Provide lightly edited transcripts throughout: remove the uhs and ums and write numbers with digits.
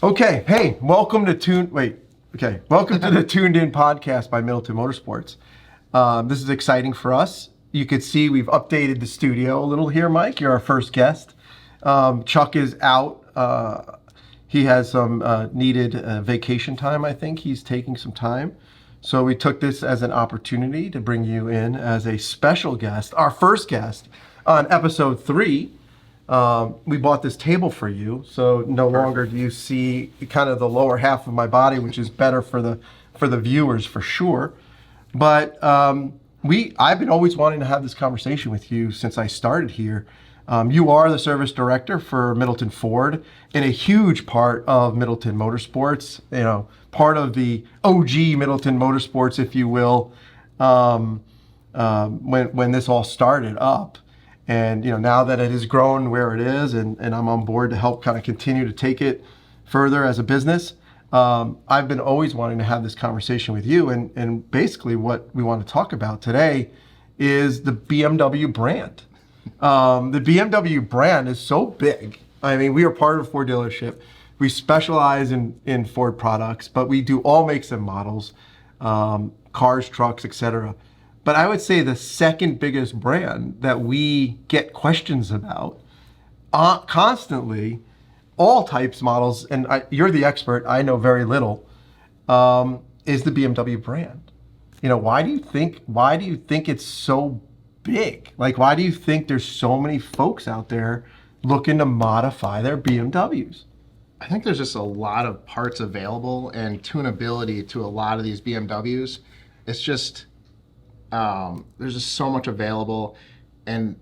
Okay, hey, welcome to the Tuned In podcast by Middleton Motorsports. This is exciting for us. You could see we've updated the studio a little here, Mike. You're our first guest. Chuck is out. He has some needed vacation time, I think. He's taking some time. So we took this as an opportunity to bring you in as a special guest, our first guest on episode 3. We bought this table for you, so no longer do you see kind of the lower half of my body, which is better for the viewers for sure. But I've been always wanting to have this conversation with you since I started here. You are the service director for Middleton Ford and a huge part of Middleton Motorsports. You know, part of the OG Middleton Motorsports, if you will, when this all started up. And now that it has grown where it is, and I'm on board to help kind of continue to take it further as a business, I've been always wanting to have this conversation with you. And basically what we want to talk about today is the BMW brand. The BMW brand is so big. I mean, we are part of a Ford dealership. We specialize in Ford products, but we do all makes and models, cars, trucks, etc. But I would say the second biggest brand that we get questions about constantly, all types, models, and you're the expert, I know very little, is the BMW brand. Why do you think it's so big? Like, why do you think there's so many folks out there looking to modify their BMWs? I think there's just a lot of parts available and tunability to a lot of these BMWs. It's just... there's just so much available, and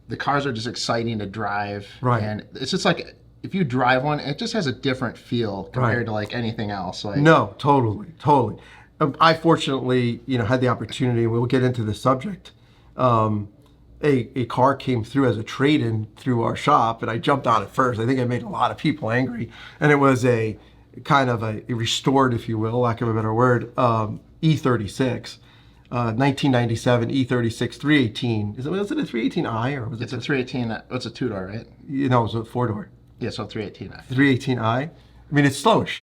the cars are just exciting to drive. Right. And it's just like, if you drive one, it just has a different feel compared to like anything else. Like, no, totally. I fortunately, had the opportunity, and we'll get into the subject. A car came through as a trade-in through our shop, and I jumped on it first. I think I made a lot of people angry, and it was a kind of a restored, if you will, lack of a better word, E36. 1997 E36 318. Was it a 318i or was it? It's a 318. It's a two-door, right? It was a four-door. Yeah, so 318i. 318i. I mean, it's slow as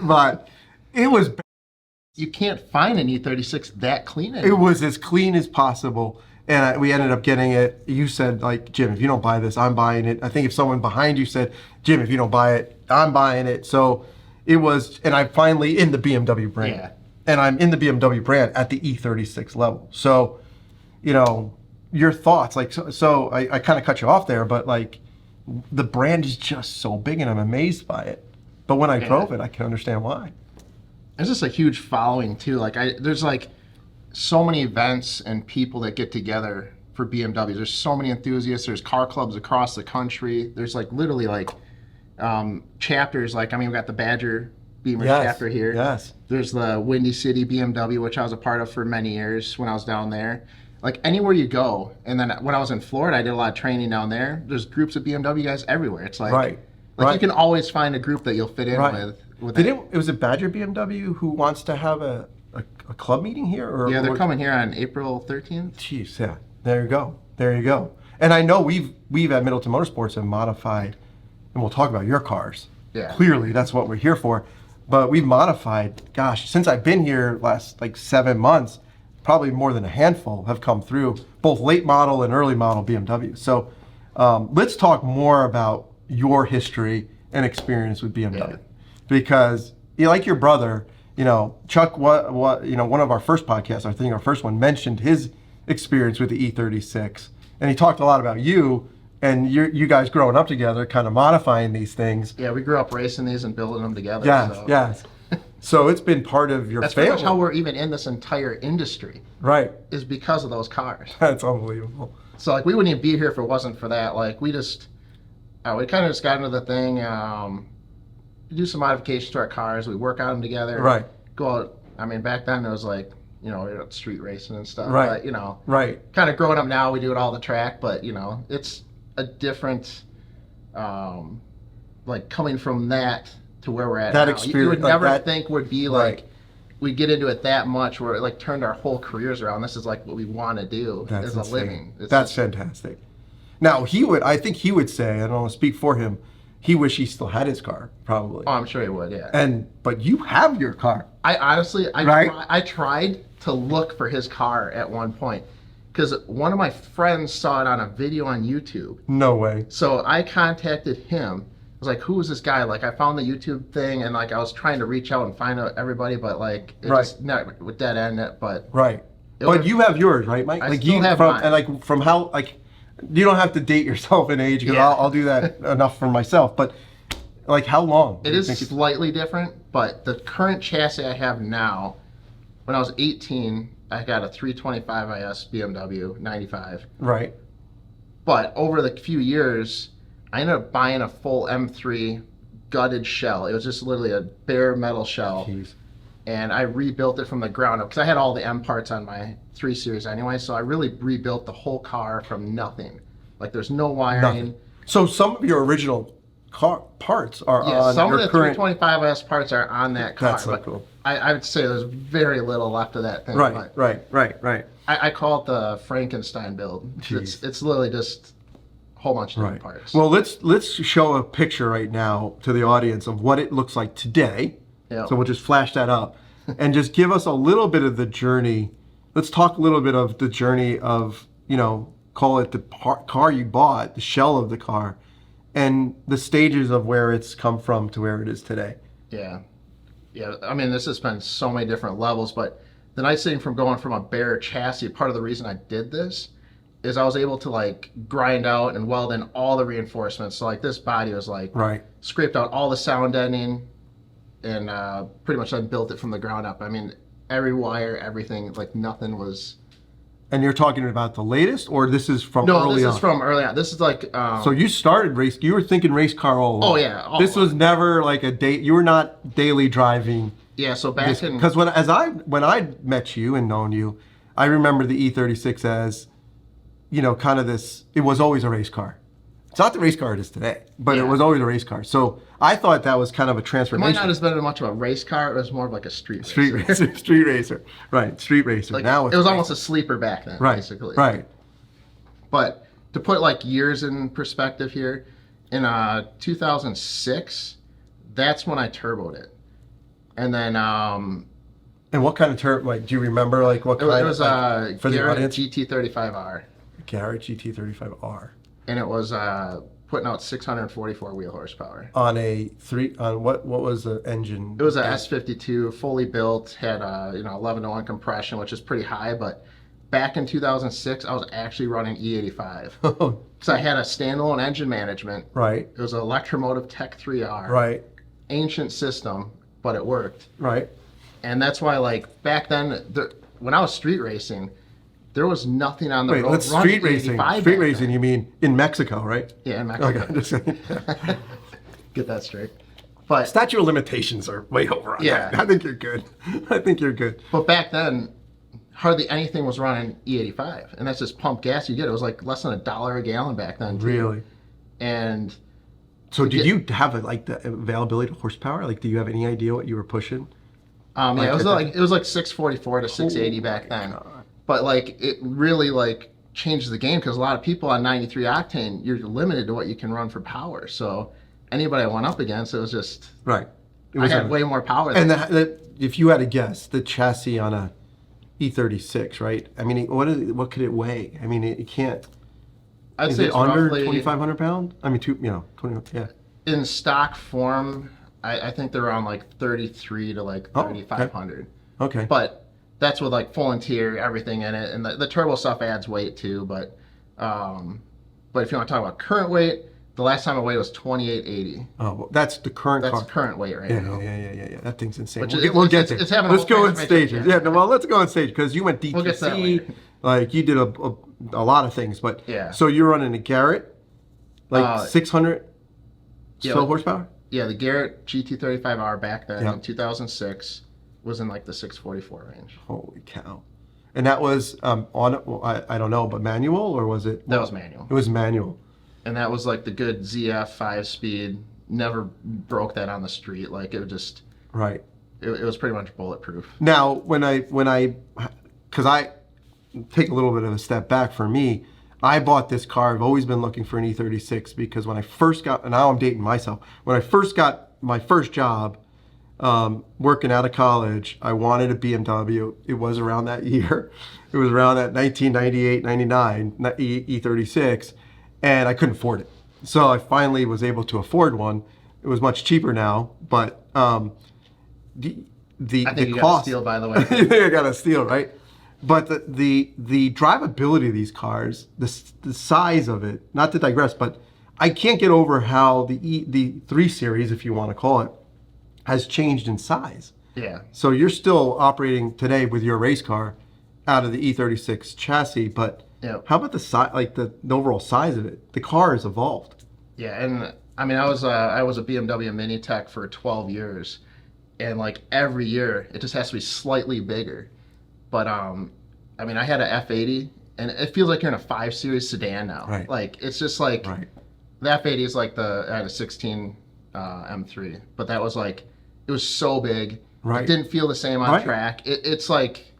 but it was. You can't find an E36 that clean anymore. It was as clean as possible, and we ended up getting it. You said, like, Jim, if you don't buy this, I'm buying it. I think if someone behind you said, Jim, if you don't buy it, I'm buying it. So it was, and I finally in the BMW brand. Yeah. And I'm in the BMW brand at the E36 level. So, your thoughts, like, so I kind of cut you off there, but like, the brand is just so big and I'm amazed by it. But when I drove it, I can understand why. There's just a huge following too. Like, there's like so many events and people that get together for BMWs. There's so many enthusiasts. There's car clubs across the country. There's like literally like chapters. Like, I mean, we got the Badger Beamer chapter here. Yes. There's the Windy City BMW, which I was a part of for many years when I was down there. Like, anywhere you go, and then when I was in Florida, I did a lot of training down there. There's groups of BMW guys everywhere. It's like, you can always find a group that you'll fit in with. It was a Badger BMW who wants to have a club meeting here? Or they're coming here on April 13th. Jeez, yeah. There you go. And I know we've at Middleton Motorsports have modified, and we'll talk about your cars. Yeah. Clearly, that's what we're here for. But we've modified, since I've been here last 7 months, probably more than a handful have come through, both late model and early model BMW. So let's talk more about your history and experience with BMW. Because like your brother, Chuck, one of our first podcasts, I think our first one, mentioned his experience with the E36. And he talked a lot about you and you guys growing up together, kind of modifying these things. Yeah, we grew up racing these and building them together. Yes. So it's been part of your family. That's pretty much how we're even in this entire industry. Right. Is because of those cars. That's unbelievable. So like, we wouldn't even be here if it wasn't for that. Like, we kind of just got into the thing. Do some modifications to our cars. We work on them together. Right. Go out. I mean, back then it was like, we were street racing and stuff. Right. But, right. Kind of growing up now, we do it all the track. But, it's a different, like, coming from that to where we're at that now. Experience, you would like never that, think would be right. like, we get into it that much where it like turned our whole careers around. This is like what we want to do as a living. That's fantastic. Now I think he would say, I don't want to speak for him, he wish he still had his car, probably. Oh, I'm sure he would, yeah. But you have your car. I honestly, Right? I tried to look for his car at one point because one of my friends saw it on a video on YouTube. No way. So I contacted him. I was like, who is this guy? Like, I found the YouTube thing, and like I was trying to reach out and find out everybody, but like it Right. just not with dead end it. But Right. It But was- you have yours, right, Mike? I Like still you have from mine. and like from how like you don't have to date yourself in age because Yeah. I'll do that enough for myself. But like how long? do it you is think it's- slightly different. But the current chassis I have now, when I was 18, I got a 325 IS BMW 95. right. But over the few years, I ended up buying a full M3 gutted shell. It was just literally a bare metal shell. Jeez. And I rebuilt it from the ground up because I had all the M parts on my 3 Series anyway. So I really rebuilt the whole car from nothing. Like there's no wiring. Nothing. So some of your original car parts are Yeah, on some your of the current. 325S parts are on that car. That's so but cool. I would say there's very little left of that thing. Right, But right. I call it the Frankenstein build. Jeez. It's literally just a whole bunch of different Right. parts. Well, let's show a picture right now to the audience of what it looks like today. Yeah. So we'll just flash that up and just give us a little bit of the journey. Let's talk a little bit of the journey of, call it the car you bought, the shell of the car, and the stages of where it's come from to where it is today. Yeah. Yeah. I mean, this has been so many different levels, but the nice thing from going from a bare chassis, part of the reason I did this is I was able to like grind out and weld in all the reinforcements. So like this body was like Right. scraped out all the sound deadening and pretty much I built it from the ground up. I mean, every wire, everything, like nothing was. And you're talking about the latest, or this is from No, early this on? is from early on. This is like. So you started race. You were thinking race car all along. Oh, yeah, all This was along. never like a date. You were not daily driving. Yeah, so back in. Because when I met you and known you, I remember the E36 as, kind of this. It was always a race car. It's not the race car it is today, but it Yeah. was always a race car. So I thought that was kind of a It might transformation. not have been much of a race car. It was more of like a street Street racer. racer, street racer, right? Street racer. Like, Now it was a almost a sleeper back then, right, basically. right. But to put like years in perspective here, in 2006, that's when I turboed it, and then And what kind of turbo? Like, do you remember like what it kind was of like, for the Garrett audience? GT35R, Garrett GT35R and it was putting out 644 wheel horsepower. on a what was the engine? It was a S52, fully built, had 11-to-1 compression, which is pretty high. But back in 2006, I was actually running E85. Oh, So I had a standalone engine management. right, It was an Electromotive Tech 3R. right, Ancient system, but it worked. right. And that's why, like, back then, when I was street racing, there was nothing on the Wait, road. let's running street racing. 85 Street back racing, then. you mean in Mexico, right? Yeah, in Mexico. Okay, just saying. Get that straight. But Statute of limitations are way over on Yeah. that. I think you're good. I think you're good. But back then, hardly anything was running E85, and that's just pump gas you get. It was like less than $1 a gallon back then. Too. Really. And So did you have like the availability to horsepower? Like, do you have any idea what you were pushing? yeah, it was like 644 to 680 back then. But like it really like changed the game because a lot of people on 93 octane, you're limited to what you can run for power. So anybody I went up against, it was just Right. It I was had a- way more power. And than if you had to guess, the chassis on a E36, right? I mean, what could it weigh? I mean, it can't. I'd Is say it it's under roughly 2,500 pounds? I mean, 20. Yeah. in stock form. I think they're around like 33 to like Oh, okay. 3,500. Okay. But that's with like full interior, everything in it, and the turbo stuff adds weight too. But if you want to talk about current weight, the last time I weighed was 2880. Oh, well, that's the current That's car. current weight right Yeah, now. yeah. That thing's insane. Which We'll is- get it's- there. it's having a Let's whole go in transformation, stages. yeah. Yeah, no, well, let's go in stage because you went DTC. We'll get to that later. Like you did a lot of things, but Yeah. So you're running a Garrett, like 600 yeah, slow like- horsepower. Yeah, the Garrett GT35R back then Yeah. in 2006 was in like the 644 range. Holy cow! And that was I don't know, but manual or was it? That was manual. It was manual. And that was like the good ZF 5-speed. Never broke that on the street. Like it was just, Right. it was pretty much bulletproof. Now, because I take a little bit of a step back for me, I bought this car. I've always been looking for an E36 because when I first got, and now I'm dating myself, when I first got my first job working out of college, I wanted a BMW. It was around that year. It was around that 1998, 99 E36, and I couldn't afford it. So I finally was able to afford one. It was much cheaper now, but I think the you got a cost. steal, by the way. You think I got a steal, right? But the drivability of these cars, the size of it, not to digress, but I can't get over how the 3 Series, if you want to call it, has changed in size. Yeah. So you're still operating today with your race car out of the E36 chassis, but Yep. how about the size, like the overall size of it? The car has evolved. Yeah, and I mean, I was a BMW Mini Tech for 12 years, and like every year it just has to be slightly bigger. But I mean, I had a F80, and it feels like you're in a 5 Series sedan now. Right. Like it's just like Right. the F80 is like I had a 16 M3, but that was like it was so big. Right. It didn't feel the same on Right. track. It's like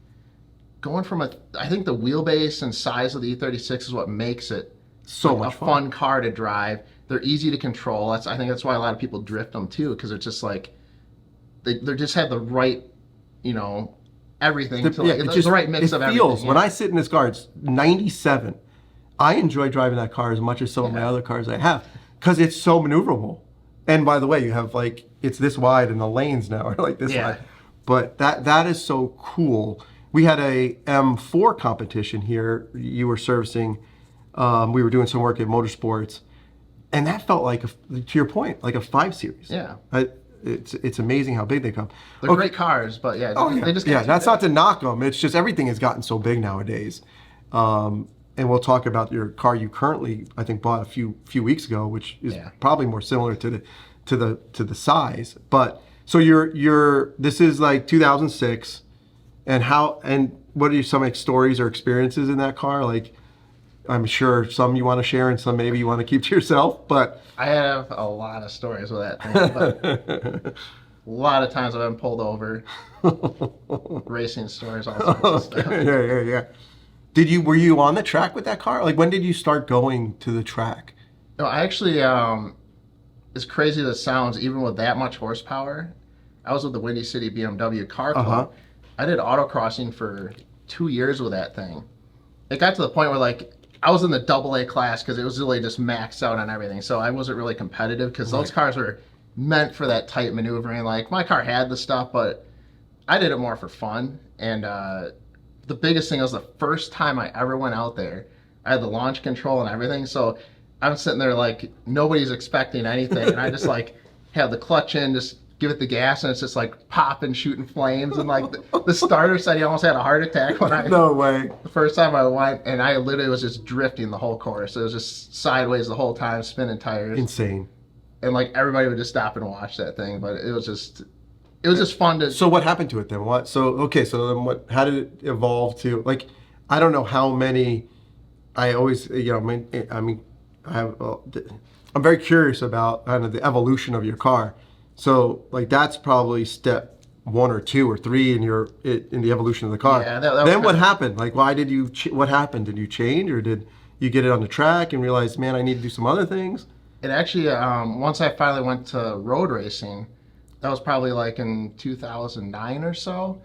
going from I think the wheelbase and size of the E36 is what makes it So like much a fun. fun car to drive. They're easy to control. I think that's why a lot of people drift them too, because it's just like they just have the right, everything. The right mix of everything. Feels, when I sit in this car, it's 97. I enjoy driving that car as much as some of my other cars I have because it's so maneuverable. And by the way, you have like, it's this wide and the lanes now are like this wide. But that is so cool. We had a M4 competition here. You were servicing, we were doing some work at Motorsports. And that felt like, to your point, like a 5 Series. Yeah. It's amazing how big they come. They're great cars, but they just get too that's big. not to knock them. It's just everything has gotten so big nowadays. And we'll talk about your car you currently, I think, bought a few weeks ago, which is probably more similar to the size. But so this is like 2006, and what are some like stories or experiences in that car? Like, I'm sure some you want to share and some maybe you want to keep to yourself, but I have a lot of stories with that thing. But a lot of times I've been pulled over, racing stories, all sorts of stuff. Yeah. Were you on the track with that car? Like, when did you start going to the track? No, I actually, as crazy as it sounds, even with that much horsepower, I was with the Windy City BMW car club. I did autocrossing for 2 years with that thing. It got to the point where like I was in the AA class because it was really just maxed out on everything. So I wasn't really competitive because those cars were meant for that tight maneuvering. Like my car had the stuff, but I did it more for fun. And the biggest thing was the first time I ever went out there, I had the launch control and everything. So I'm sitting there like nobody's expecting anything. And I just like have the clutch in, just give it the gas, and it's just like popping, shooting flames. And like the starter said he almost had a heart attack when No way. the first time I went, and I literally was just drifting the whole course. It was just sideways the whole time, spinning tires. Insane. And like everybody would just stop and watch that thing. But it was just fun to. So what happened to it then? So then how did it evolve to, like, I don't know how many, I always, I'm very curious about kind of the evolution of your car. So like that's probably step 1 or 2 or 3 in the evolution of the car. Yeah, that was then what happened? Like, why did you? What happened? Did you change, or did you get it on the track and realize, man, I need to do some other things? It actually, once I finally went to road racing, that was probably like in 2009 or so.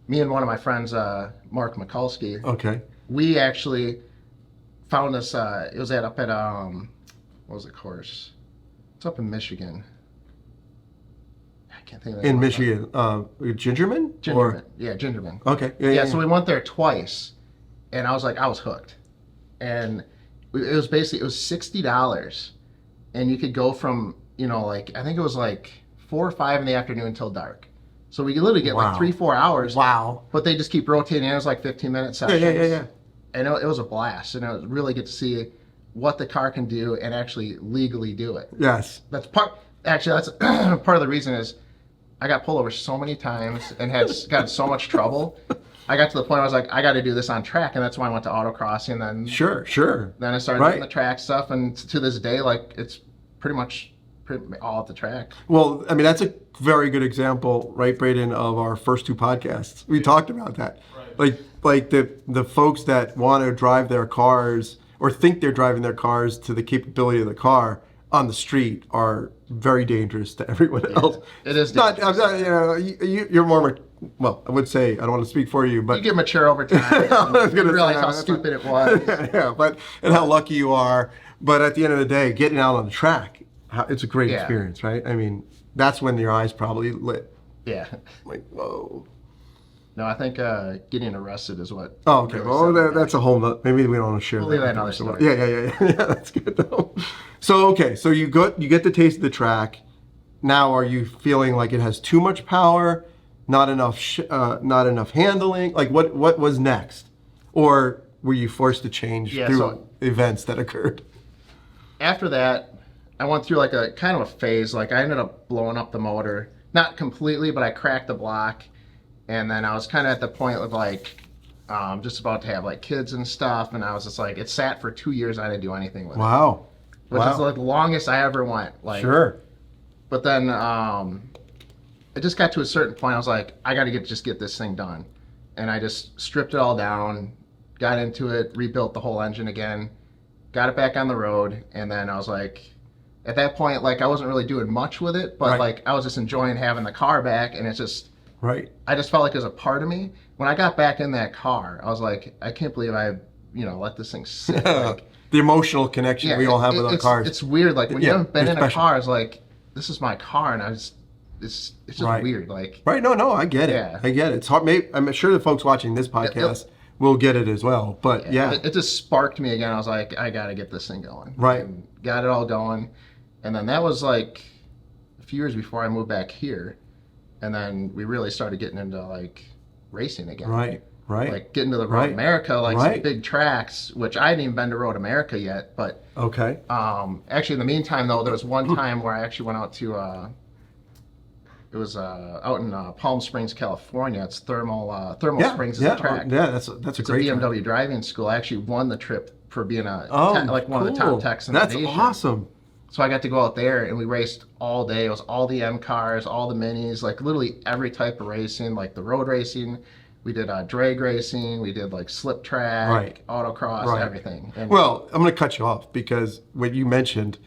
Me and one of my friends, Mark Mikulski, Okay. we actually found this. It was up at what was the course? It's up in Michigan. I can't think of the In name. Michigan, Gingerman? Gingerman. Yeah, Gingerman. Okay. Yeah, so we went there twice, and I was hooked. And it was $60, and you could go from, I think it was like 4 or 5 in the afternoon until dark. So we could literally get like 3-4 hours. Wow. But they just keep rotating. It was like 15-minute sessions. Yeah. And it was a blast, and it was really get to see what the car can do and actually legally do it. Yes. That's part of the reason is I got pulled over so many times and had gotten so much trouble. I got to the point where I was like, I got to do this on track, and that's why I went to autocrossing. Then Sure. Then I started doing the track stuff, and to this day, like it's pretty much all at the track. Well, I mean, that's a very good example, right, Braden, of our first 2 podcasts. We talked about that. Right. Like the folks that want to drive their cars, or think they're driving their cars to the capability of the car on the street are very dangerous to everyone else. It is not, I'm not, you know, you're more, well, I would say, I don't want to speak for you, but you get mature over time. You realize how stupid it was. yeah, but and how lucky you are. But at the end of the day, getting out on the track, it's a great experience, right? I mean, that's when your eyes probably lit. Yeah. Like, whoa. No, I think getting arrested is what. Oh, okay. Really Well, that's a whole nother. Maybe we don't want to share We'll that. leave that another story. Yeah. That's good though. So okay, so you get the taste of the track. Now, are you feeling like it has too much power, not enough handling? Like, what was next, or were you forced to change through events that occurred? After that, I went through like a kind of a phase. Like I ended up blowing up the motor, not completely, but I cracked the block. And then I was kind of at the point of like, just about to have like kids and stuff. And I was just like, it sat for 2 years. I didn't do anything with it. Wow. Which is like the longest I ever went. Like, sure. But then it just got to a certain point. I was like, I got to just get this thing done. And I just stripped it all down, got into it, rebuilt the whole engine again, got it back on the road. And then I was like, at that point, like I wasn't really doing much with it, but like I was just enjoying having the car back. And it's just, I just felt like it was a part of me. When I got back in that car, I was like, I can't believe I, let this thing sit. Like, the emotional connection we all have with our cars. It's weird. Like when you haven't been in a car, it's like, this is my car, and it's just weird. Like no, I get it. Yeah. I get it. It's hard. I'm sure the folks watching this podcast will get it as well. But it just sparked me again. I was like, I got to get this thing going. Right. And got it all going, and then that was like a few years before I moved back here. And then we really started getting into like racing again. Right. Like getting to the Road America, like some big tracks, which I hadn't even been to Road America yet. But actually, in the meantime, though, there was one time where I actually went out to it was out in Palm Springs, California. It's Thermal Springs is the track. That's a great BMW track. driving school. I actually won the trip for being one of the top techs in the nation. That's awesome. So I got to go out there and we raced all day. It was all the M cars, all the minis, like literally every type of racing, like the road racing. We did drag racing. We did like slip track, autocross, everything. And well, I'm going to cut you off because when you mentioned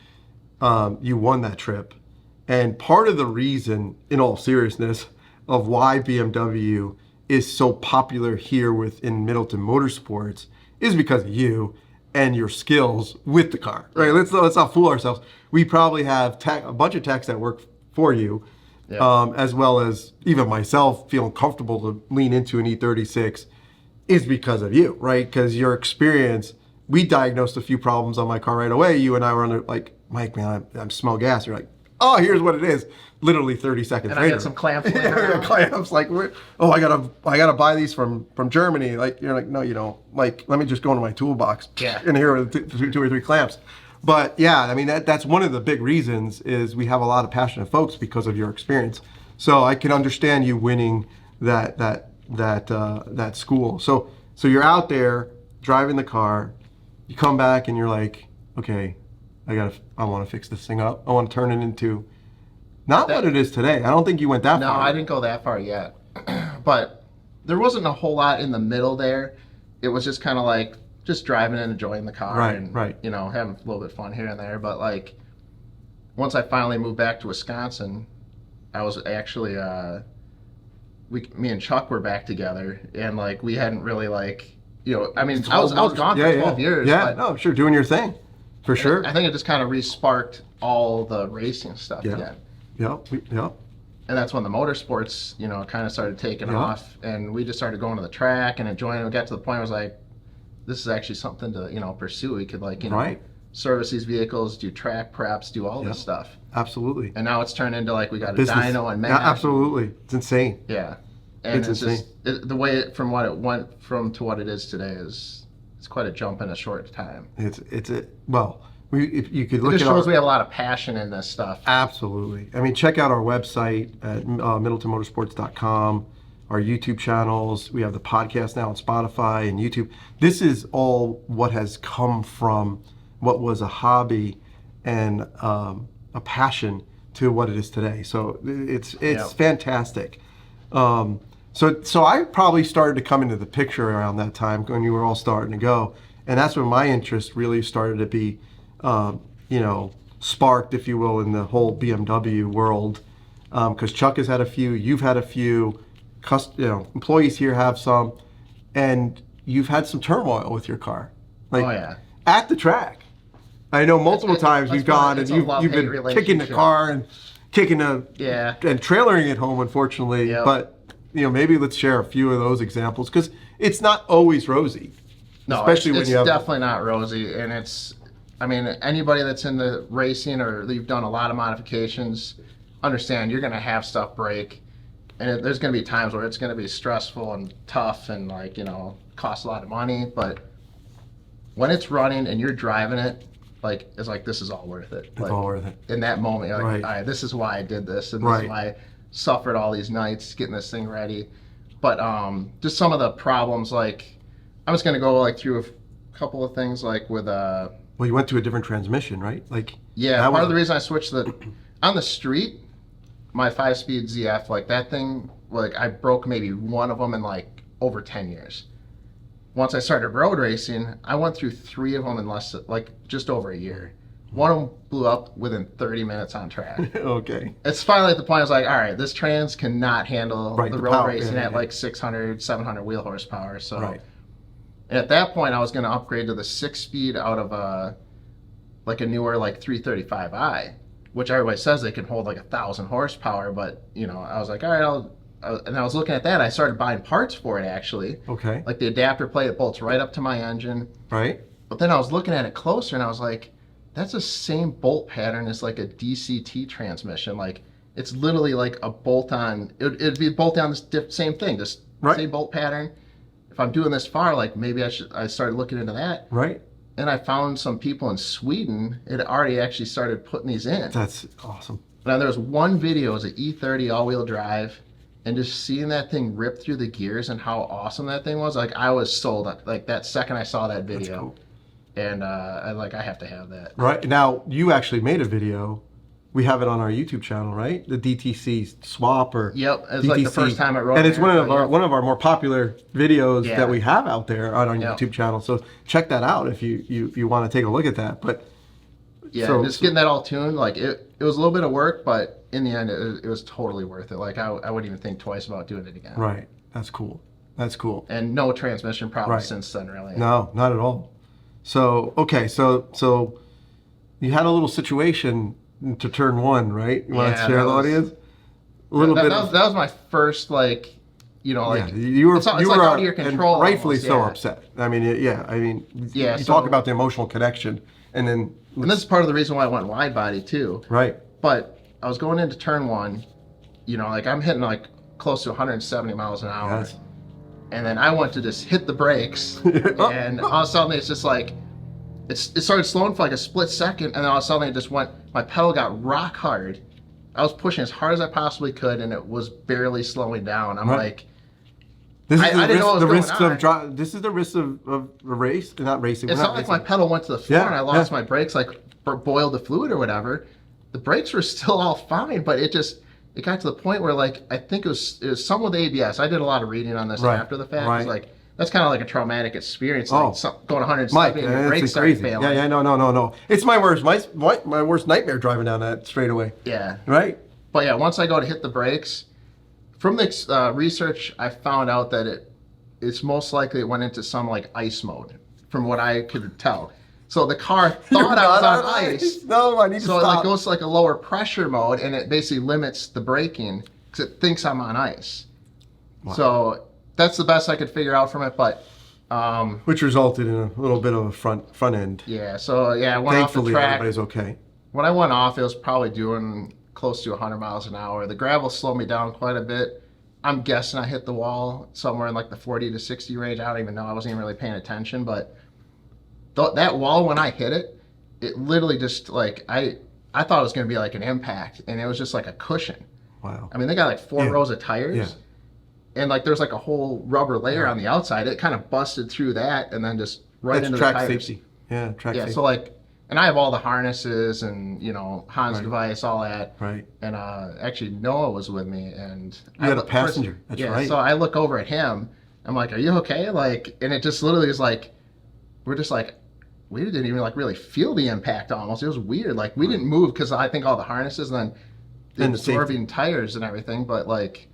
you won that trip, and part of the reason, in all seriousness, of why BMW is so popular here within Middleton Motorsports is because of you and your skills with the car, right? Let's not fool ourselves. We probably have a bunch of techs that work for you, as well as even myself feeling comfortable to lean into an E36 is because of you, right? Because your experience, we diagnosed a few problems on my car right away. You and I were under like, Mike, man, I smell gas. You're like, oh, here's what it is. Literally 30 seconds later. I got some clamps. Clamps. Like, I gotta buy these from Germany. Like, you're like, no, you don't. Like, let me just go into my toolbox. And here are the two or three clamps. But yeah, I mean, that's one of the big reasons is we have a lot of passionate folks because of your experience. So I can understand you winning that school. So you're out there driving the car. You come back and you're like, okay, I want to fix this thing up. I want to turn it into not what it is today. I don't think you went that far. No, I didn't go that far yet. But there wasn't a whole lot in the middle there. It was just kind of like just driving and enjoying the car and having a little bit of fun here and there. But like once I finally moved back to Wisconsin, I was actually me and Chuck were back together, and like we hadn't really like I mean I was gone for 12 years. Yeah, no, sure, doing your thing. For sure. I think it just kind of re-sparked all the racing stuff again. Yeah. And that's when the motorsports, kind of started taking off, and we just started going to the track and enjoying it. We got to the point where I was like, this is actually something to, pursue. We could service these vehicles, do track preps, do all this stuff. Absolutely. And now it's turned into like we got a dyno and match. Yeah, absolutely. It's insane. Yeah. And it's insane. Just the way from what it went from to what it is today is it's quite a jump in a short time. If you could look it just shows we have a lot of passion in this stuff. Absolutely. I mean, check out our website at middletonmotorsports.com, our YouTube channels. We have the podcast now on Spotify and YouTube. This is all what has come from what was a hobby and a passion to what it is today. So it's fantastic. So I probably started to come into the picture around that time when you were all starting to go. And that's when my interest really started to be, you know, sparked, if you will, in the whole BMW world. Because Chuck has had a few, you've had a few, you know, employees here have some, and you've had some turmoil with your car. Like, oh yeah. At the track. I know multiple times we've gone and you've been kicking the car and kicking and trailering it home, unfortunately. Yep. But, you know, maybe let's share a few of those examples, because it's not always rosy. No, especially when you have, definitely not rosy. And it's, I mean, anybody that's in the racing or you've done a lot of modifications, understand you're going to have stuff break. And there's going to be times where it's going to be stressful and tough and, like, you know, cost a lot of money. But when it's running and you're driving it, like, it's like, this is all worth it. It's all worth it. In that moment, you're like, Right. all right, this is why I did this, and this is why I suffered all these nights getting this thing ready. But just some of the problems, like, I'm just gonna go like through a couple of things, like with well, you went to a different transmission, right? Like, yeah, part of the reason I switched on the street, my 5-speed ZF, like that thing, like I broke maybe one of them in like over 10 years. Once I started road racing, I went through 3 of them in less, like just over a year. One of them blew up within 30 minutes on track. Okay. It's finally at the point I was like, all right, this trans cannot handle the road power, racing at like 600, 700 wheel horsepower. So and at that point, I was going to upgrade to the 6-speed out of like a newer like 335i, which everybody says they can hold like 1,000 horsepower. But, you know, I was like, all right, and I was looking at that. I started buying parts for it, actually. Okay. Like the adapter plate, it bolts right up to my engine. Right. But then I was looking at it closer, and I was like, that's the same bolt pattern as like a DCT transmission. Like, it's literally like a bolt-on. It'd be a bolt-on this same thing, just same bolt pattern. If I'm doing this far, like maybe I started looking into that. Right. And I found some people in Sweden had already actually started putting these in. That's awesome. Now there was one video, it was an E30 all-wheel drive, and just seeing that thing rip through the gears and how awesome that thing was, like I was sold. Like that second I saw that video. That's cool. And I have to have that. Right. Now, you actually made a video. We have it on our YouTube channel, right? The DTC swap or Yep, it's DTC. like the first time I wrote. And it's one of our more popular videos that we have out there on our Yep. YouTube channel. So check that out if you want to take a look at that. But yeah, just getting that all tuned, like it was a little bit of work, but in the end, it was totally worth it. Like I wouldn't even think twice about doing it again. Right. That's cool. That's cool. And no transmission problems since then, really. No, not at all. So okay, so you had a little situation to turn one, right? You want to share the audience? A little bit. That was my first, like, you know, like you were it's like out of your control, rightfully almost, so upset. I mean, you so, talk about the emotional connection, and this is part of the reason why I went wide body too. Right. But I was going into turn one, you know, like I'm hitting like close to 170 miles an hour. Yes. And then I went to just hit the brakes, and all of a sudden it's just like, it started slowing for like a split second, and then all of a sudden it just went, my pedal got rock hard. I was pushing as hard as I possibly could, and it was barely slowing down. I'm like, I didn't know what was going on. This is the risk of a race, not racing. It's not like my pedal went to the floor and I lost my brakes, like boiled the fluid or whatever. The brakes were still all fine, but it got to the point where, like, I think it was some with ABS. I did a lot of reading on this after the fact. Right. Like, that's kind of like a traumatic experience. Like going 170 and your brakes start failing. Yeah, no. It's my worst nightmare driving down that straightaway. Yeah. Right? But yeah, once I go to hit the brakes, from the research, I found out that it's most likely it went into some like ice mode, from what I could tell. So the car thought I was on ice. No, I need to stop. So it goes to like a lower pressure mode, and it basically limits the braking because it thinks I'm on ice. Wow. So that's the best I could figure out from it, but which resulted in a little bit of a front end. Yeah. So yeah, I went off the track. Thankfully, everybody's okay. When I went off, it was probably doing close to 100 miles an hour. The gravel slowed me down quite a bit. I'm guessing I hit the wall somewhere in like the 40 to 60 range. I don't even know. I wasn't even really paying attention, but that wall, when I hit it, it literally just like, I thought it was going to be like an impact, and it was just like a cushion. Wow. I mean, they got like 4 rows of tires, and like there's like a whole rubber layer on the outside. It kind of busted through that and then just into the track tires. Safety. Yeah, track safety. So like, and I have all the harnesses and, you know, Hans device, all that. Right. And actually Noah was with me, and you had a passenger. That's right. So I look over at him. I'm like, "Are you okay?" Like, and it just literally is like, we're just like, we didn't even like really feel the impact almost. It was weird. Like we didn't move because I think all the harnesses and then the absorbing tires and everything. But like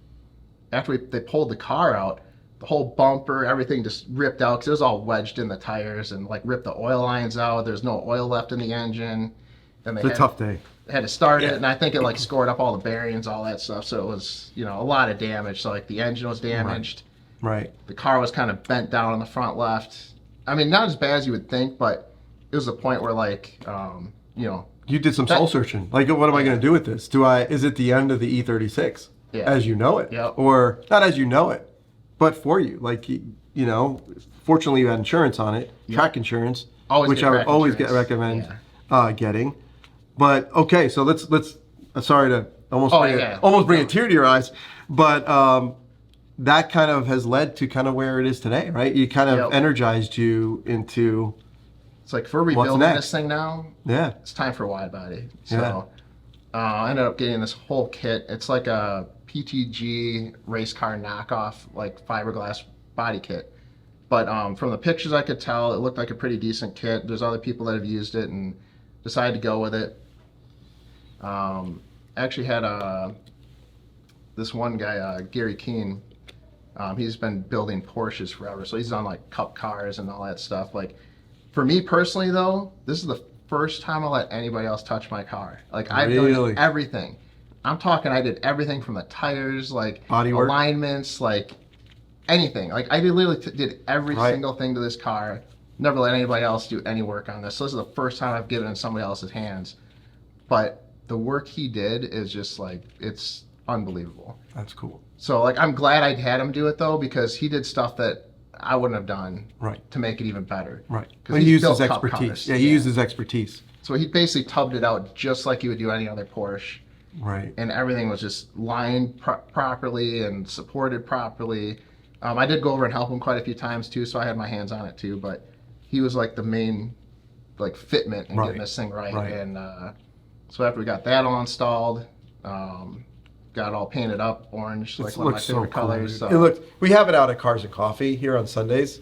after they pulled the car out, the whole bumper, everything just ripped out because it was all wedged in the tires and like ripped the oil lines out. There's no oil left in the engine. And It's a tough day. Had to start it, and I think it like scored up all the bearings, all that stuff. So it was, you know, a lot of damage. So like the engine was damaged. Right. The car was kind of bent down on the front left. I mean, not as bad as you would think, but it was a point where like, you know. You did some soul searching. Like, what am I going to do with this? Is it the end of the E36 as you know it? Yep. Or not as you know it, but for you? Like, you know, fortunately you had insurance on it, track insurance, which I would always recommend getting. But okay, so let's sorry to almost bring a tear to your eyes, but that kind of has led to kind of where it is today, right? You kind of energized you into. It's like if we're rebuilding this thing now, it's time for a wide body. So I ended up getting this whole kit. It's like a PTG race car knockoff, like fiberglass body kit. But from the pictures I could tell, it looked like a pretty decent kit. There's other people that have used it and decided to go with it. Actually had this one guy, Gary Keene. He's been building Porsches forever, so he's done like cup cars and all that stuff. Like for me personally, though, this is the first time I let anybody else touch my car. Like I've done everything. I'm talking, I did everything from the tires, like body alignments, like anything. Like I did every single thing to this car. Never let anybody else do any work on this. So this is the first time I've given it in somebody else's hands. But the work he did is just like, it's unbelievable. That's cool. So like, I'm glad I had him do it though, because he did stuff that I wouldn't have done to make it even better. Right. Because he used his expertise. Yeah, he used his expertise. So he basically tubbed it out just like you would do any other Porsche. Right. And everything was just lined properly and supported properly. I did go over and help him quite a few times too, so I had my hands on it too, but he was like the main like fitment in getting this thing right. And so after we got that all installed, got it all painted up orange, like one of my favorite colors. So. We have it out at Cars and Coffee here on Sundays,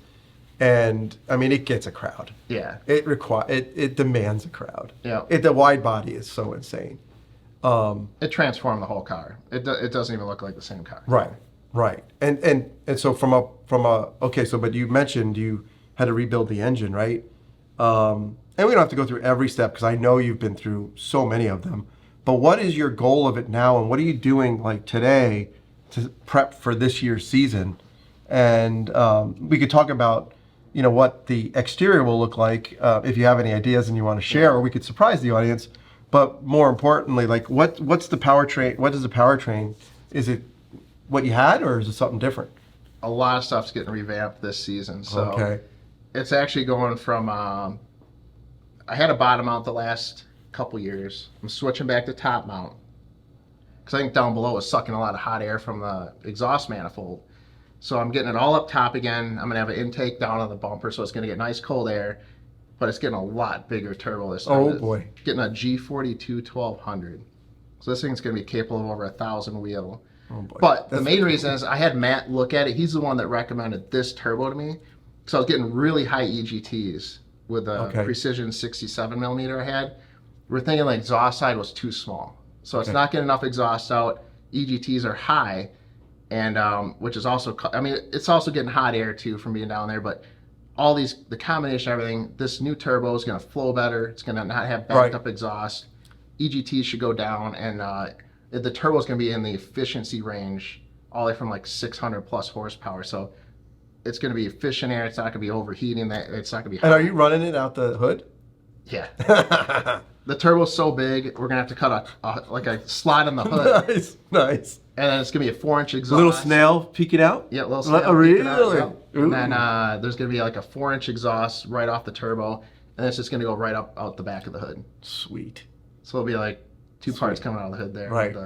and I mean it gets a crowd. Yeah. It demands a crowd. Yeah. The wide body is so insane. It transformed the whole car. It doesn't even look like the same car. Right. Right. And so but you mentioned you had to rebuild the engine, right? And we don't have to go through every step because I know you've been through so many of them. But what is your goal of it now, and what are you doing like today to prep for this year's season? And we could talk about, you know, what the exterior will look like if you have any ideas and you want to share, or we could surprise the audience. But more importantly, like what's the powertrain? What is the powertrain? Is it what you had, or is it something different? A lot of stuff's getting revamped this season. So it's actually going from, I had a bottom mount the last couple years. I'm switching back to top mount because I think down below is sucking a lot of hot air from the exhaust manifold. So I'm getting it all up top again. I'm going to have an intake down on the bumper, so it's going to get nice cold air, but it's getting a lot bigger turbo this time. Oh boy. Getting a G42 1200. So this thing's going to be capable of over 1,000 wheel. Oh boy. But the main reason is I had Matt look at it. He's the one that recommended this turbo to me. So I was getting really high EGTs with a Precision 67 millimeter I had. We're thinking the exhaust side was too small. So it's not getting enough exhaust out. EGTs are high, and which is also, I mean, it's also getting hot air too from being down there, but all these, the combination of everything, this new turbo is going to flow better. It's going to not have backed up exhaust. EGTs should go down, and the turbo is going to be in the efficiency range all the way from like 600 plus horsepower. So it's going to be efficient air. It's not going to be overheating. It's not going to be hot. And are you running it out the hood? Yeah. The turbo's so big, we're going to have to cut a slot in the hood. Nice. And then it's going to be a 4-inch exhaust. Little snail peeking out? Yeah, little snail really? peeking out. Yep. And then there's going to be like a 4-inch exhaust right off the turbo. And it's just going to go right up out the back of the hood. Sweet. So it'll be like two parts coming out of the hood there. Right.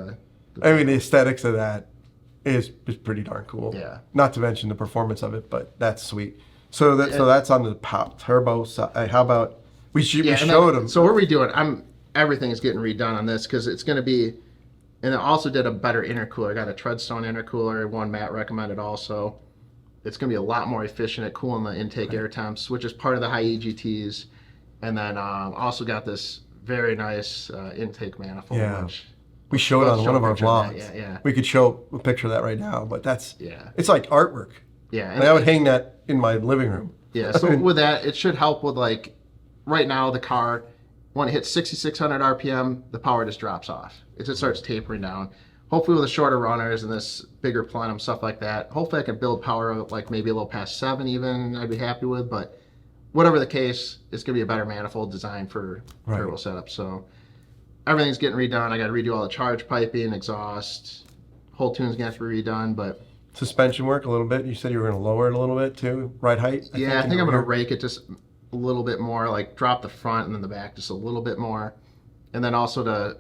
I mean, the aesthetics of that is pretty darn cool. Yeah. Not to mention the performance of it, but that's sweet. So that's on the turbo side. How about we showed them? So what are we doing? Everything is getting redone on this because it's going to be, and I also did a better intercooler. I got a Treadstone intercooler, one Matt recommended also. it's going to be a lot more efficient at cooling the intake air temps, which is part of the high EGTs. And then also got this very nice intake manifold. Yeah. Which We showed let's on show one of a our picture of that. vlogs. Yeah. We could show a picture of that right now, but Yeah. it's like artwork. Yeah. And I would hang that in my living room. Yeah. So with that, it should help with like right now the car, when it hits 6,600 RPM, the power just drops off. It just starts tapering down. Hopefully with the shorter runners and this bigger plenum, stuff like that, hopefully I can build power like maybe a little past 7 even, I'd be happy with. But whatever the case, it's going to be a better manifold design for turbo setup. So everything's getting redone. I got to redo all the charge piping, exhaust, whole tune's going to have to be redone. But suspension work a little bit. You said you were going to lower it a little bit too, ride height? I think I'm going to rake it just a little bit more, like drop the front and then the back just a little bit more. And then also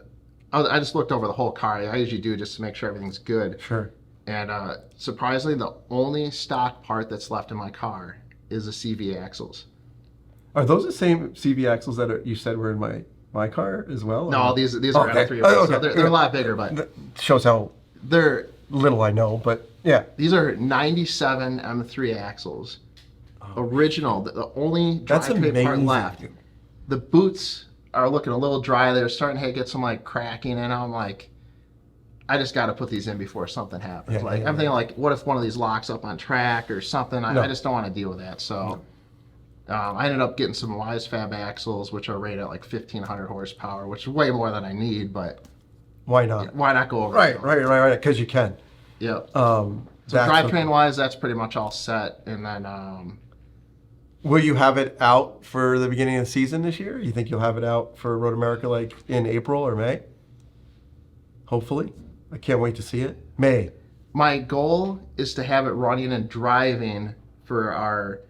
I just looked over the whole car. I usually do just to make sure everything's good. Sure. And surprisingly, the only stock part that's left in my car is the CV axles. Are those the same CV axles that you said were in my car as well? No, or? these are okay. M3. Okay. So they're a lot bigger, but that shows how they're little I know. But yeah, these are 97 M3 axles. Original, the only drivetrain part left. The boots are looking a little dry. They're starting to get some like cracking, and I'm like, I just got to put these in before something happens. I'm thinking like, what if one of these locks up on track or something? I just don't want to deal with that. So I ended up getting some Wise Fab axles, which are rated at like 1,500 horsepower, which is way more than I need, but why not? Why not go over? Right, because you can. Yep. So drivetrain wise, that's pretty much all set, and then. Will you have it out for the beginning of the season this year? You think you'll have it out for Road America like in April or May? Hopefully. I can't wait to see it. May. My goal is to have it running and driving for our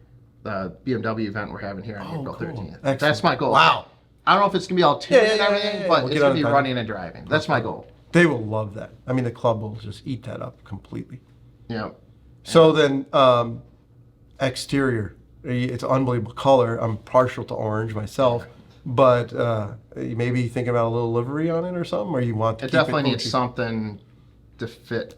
BMW event we're having here on April 13th. Excellent. That's my goal. Wow. I don't know if it's going to be all tuned and everything, but it's going to be running and driving. That's my goal. They will love that. I mean, the club will just eat that up completely. Yeah. So then, exterior. It's unbelievable color. I'm partial to orange myself, but maybe thinking about a little livery on it or something, or you want to it definitely needs something to fit,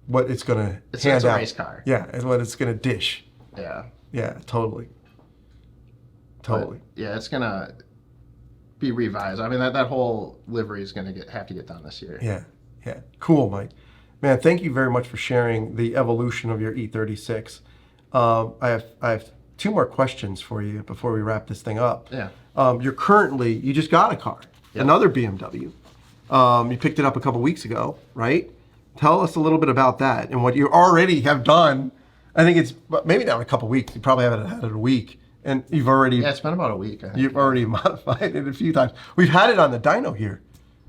what it's going to it's a race car. Yeah, it's what it's going to dish. Yeah, totally. But, yeah, it's going to be revised. I mean, that whole livery is going to have to get done this year. Yeah. Cool, Mike. Man, thank you very much for sharing the evolution of your E36. I have 2 more questions for you before we wrap this thing up. Yeah. You just got a car, another BMW. You picked it up a couple weeks ago, right? Tell us a little bit about that and what you already have done. I think it's maybe not a couple weeks. You probably haven't had it a week, and you've already. Yeah, it's been about a week. I think. You've already modified it a few times. We've had it on the dyno here.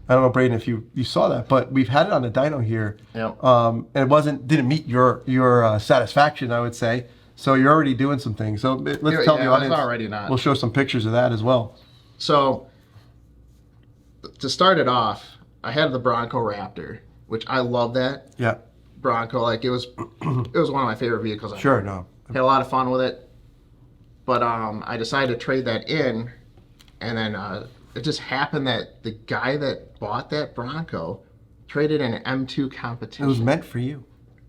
I don't know, Braden, if you saw that, but we've had it on the dyno here. Yep. And it didn't meet your satisfaction, I would say. So you're already doing some things. So let's tell the audience. It's already not. We'll show some pictures of that as well. So to start it off, I had the Bronco Raptor, which I love that. Yeah. Bronco, like it was one of my favorite vehicles. Sure, no. Had a lot of fun with it. But I decided to trade that in, and then it just happened that the guy that bought that Bronco traded in an M2 competition. It was meant for you.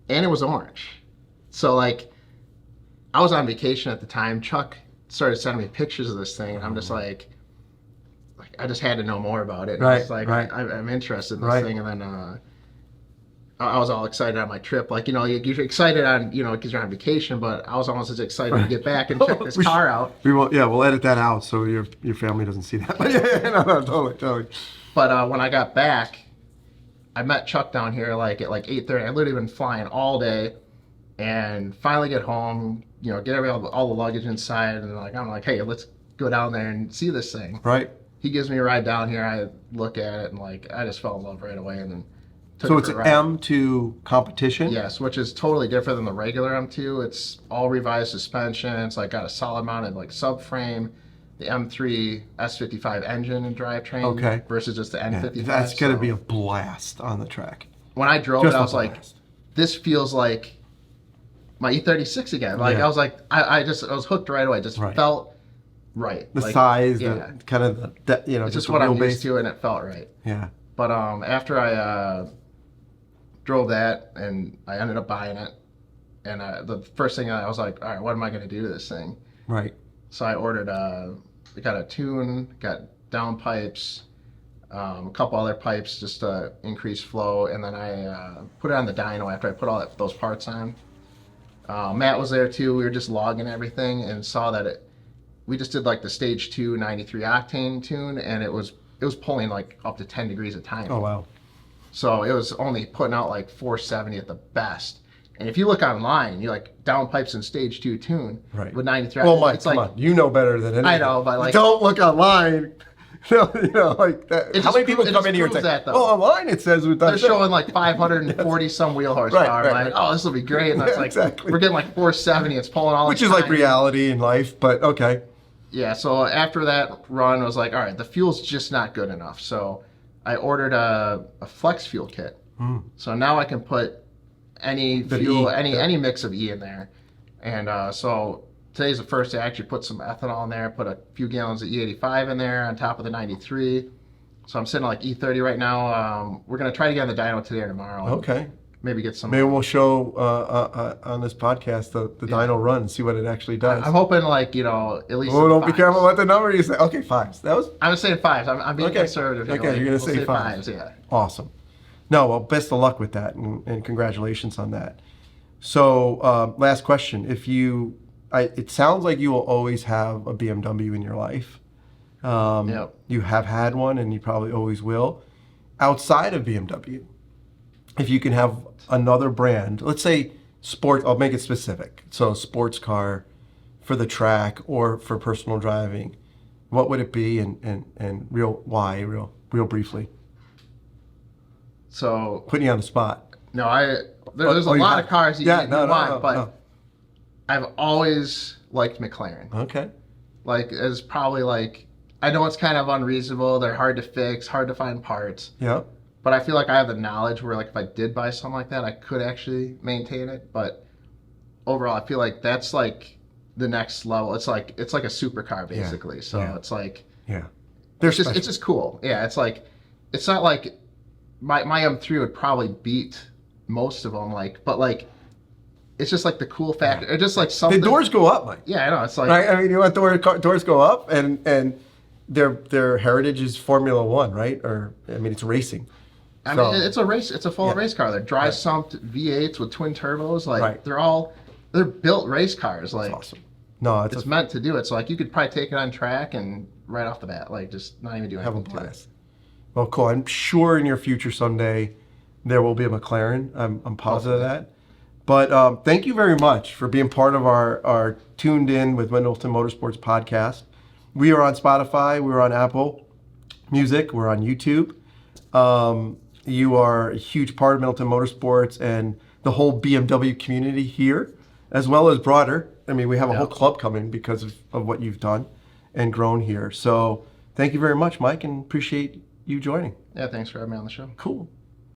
And it was orange. So like, I was on vacation at the time. Chuck started sending me pictures of this thing, and I'm just like I just had to know more about it. And I was like, I'm interested in this thing, and then I was all excited on my trip. Like, you're excited on, because you're on vacation, but I was almost as excited to get back and check this car out. We'll edit that out so your family doesn't see that. No, totally. But when I got back, I met Chuck down here like at like 8:30. I literally been flying all day, and finally get home, get all the luggage inside, and I'm like, hey, let's go down there and see this thing. Right. He gives me a ride down here. I look at it, and I just fell in love right away, and then. So it's an M2 competition? Yes, which is totally different than the regular M2. It's all revised suspension. It's got a solid mounted subframe, the M3 S55 engine and drivetrain versus just the N55. Yeah, that's going to be a blast on the track. When I drove it, I was like, this feels like my E36 again. I was like, I was hooked right away. It just felt right. The size, the kind of, it's just what I'm used to, and it felt right. Yeah. But after I drove that, and I ended up buying it, And the first thing I was like, all right, what am I going to do to this thing? Right. So I ordered we got a tune, got down pipes, a couple other pipes just to increase flow, and then I put it on the dyno after I put those parts on. Matt was there too. We were just logging everything and saw that we just did like the stage 2 93 octane tune, and it was pulling like up to 10 degrees of time. Oh wow. So it was only putting out like 470 at the best. And if you look online, you like down pipes in stage 2 tune with 93. Well, Mike, it's come like, on, you know better than anyone. I know, but like, don't look online. Like that. How many people come in here and say, that, well, online it says we've done they're showing like 540 some wheel horsepower. Right, I'm like, oh, this will be great. And it's like, exactly. we're getting like 470. It's pulling all which the is time. like reality in life, but okay. Yeah, so after that run, I was like, all right, the fuel's just not good enough. So I ordered a flex fuel kit. So now I can put any fuel, any mix of E in there. And so today's the first day I actually put some ethanol in there, put a few gallons of E85 in there on top of the 93. So I'm sitting at like E30 right now. We're going to try to get on the dyno today or tomorrow. Okay. Maybe get some. Maybe we'll show on this podcast the dyno run and see what it actually does. I'm hoping like, at least. Oh, don't be fives. careful what the number you say. Okay, 5s. That was I'm saying 5s. I'm being conservative. Okay, you're going to say 5s. Yeah. Awesome. No, well, best of luck with that, and congratulations on that. So, last question: it sounds like you will always have a BMW in your life. Yep. You have had one, and you probably always will. Outside of BMW, if you can have another brand, let's say sports, I'll make it specific. So, sports car for the track or for personal driving, what would it be, and real briefly? So putting you on the spot. No, there's a lot of cars you want, but I've always liked McLaren. Okay. Like, it's probably like, I know it's kind of unreasonable. They're hard to fix, hard to find parts. Yeah. But I feel like I have the knowledge where, like, if I did buy something like that, I could actually maintain it. But overall, I feel like that's like the next level. It's like a supercar basically. So it's like, it's just cool. Yeah, it's like, it's not like my M3 would probably beat most of them, but it's just like the cool factor. It's just like something. The doors go up, Mike. Yeah, I know. It's like, right? I mean, you want doors go up, and their heritage is Formula One, right? Or I mean, it's racing. I mean, it's a race. It's a full race car. They're dry sumped V8s with twin turbos. Like they're built race cars. Like, that's awesome. No, it's meant to do it. So like you could probably take it on track and right off the bat, like just not even do anything. Have a blast. Well, cool. I'm sure in your future someday there will be a McLaren. I'm positive of that. But thank you very much for being part of our Tuned In with Middleton Motorsports podcast. We are on Spotify. We're on Apple Music. We're on YouTube. You are a huge part of Middleton Motorsports and the whole BMW community here, as well as broader. I mean, we have a whole club coming because of what you've done and grown here. So thank you very much, Mike, and appreciate you joining. Yeah, thanks for having me on the show. Cool.